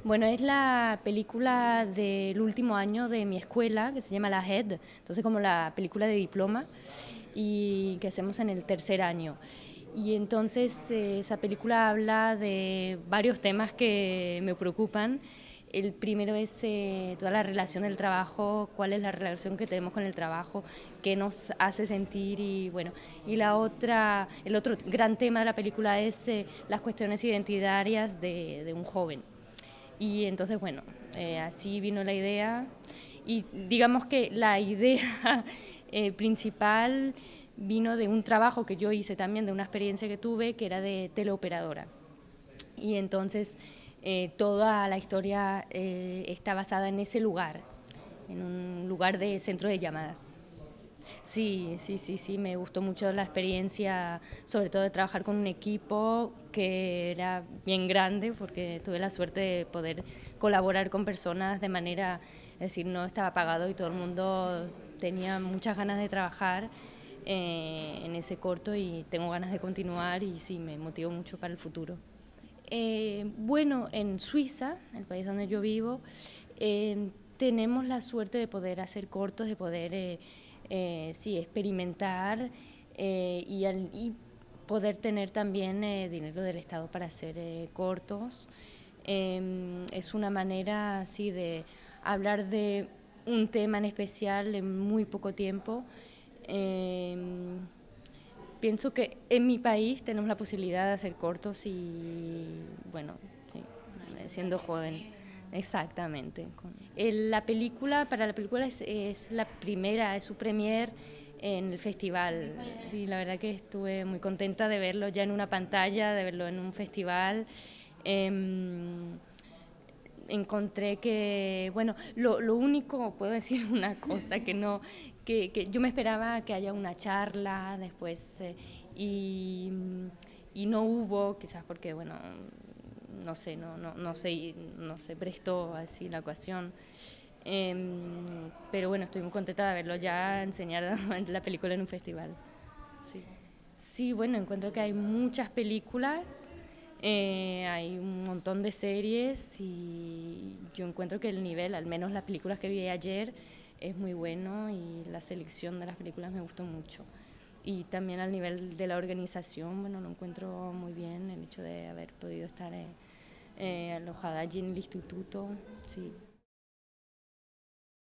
Bueno, es la película del último año de mi escuela, que se llama La Head, entonces como la película de diploma, y que hacemos en el tercer año. Y entonces esa película habla de varios temas que me preocupan. El primero es toda la relación del trabajo, cuál es la relación que tenemos con el trabajo, qué nos hace sentir y bueno. Y el otro gran tema de la película es las cuestiones identitarias de un joven. Y entonces, bueno, así vino la idea. Y digamos que la idea principal vino de un trabajo que yo hice también, de una experiencia que tuve, que era de teleoperadora. Y entonces toda la historia está basada en ese lugar, en un lugar de centro de llamadas. Sí, sí, sí, sí, me gustó mucho la experiencia, sobre todo de trabajar con un equipo que era bien grande, porque tuve la suerte de poder colaborar con personas de manera, es decir, no estaba pagado y todo el mundo tenía muchas ganas de trabajar en ese corto y tengo ganas de continuar y sí, me motivó mucho para el futuro. Bueno, en Suiza, el país donde yo vivo, tenemos la suerte de poder hacer cortos, de poder sí, experimentar y poder tener también dinero del Estado para hacer cortos. Es una manera así de hablar de un tema en especial en muy poco tiempo. Eh, Pienso que en mi país tenemos la posibilidad de hacer cortos y, bueno, sí, siendo joven. Exactamente. Para la película es la primera, es su premier en el festival. Sí, la verdad que estuve muy contenta de verlo ya en una pantalla, de verlo en un festival. Encontré que, bueno, lo único, puedo decir una cosa, que no, que yo me esperaba que haya una charla después y, y no hubo, quizás porque, bueno, no sé, no se prestó así la ocasión. Pero bueno, estoy muy contenta de verlo ya enseñar la película en un festival. Sí. Sí, bueno, encuentro que hay muchas películas, hay un montón de series y yo encuentro que el nivel, al menos las películas que vi ayer, es muy bueno y la selección de las películas me gustó mucho. Y también al nivel de la organización, bueno, lo encuentro muy bien el hecho de haber podido estar alojada allí en el instituto, sí.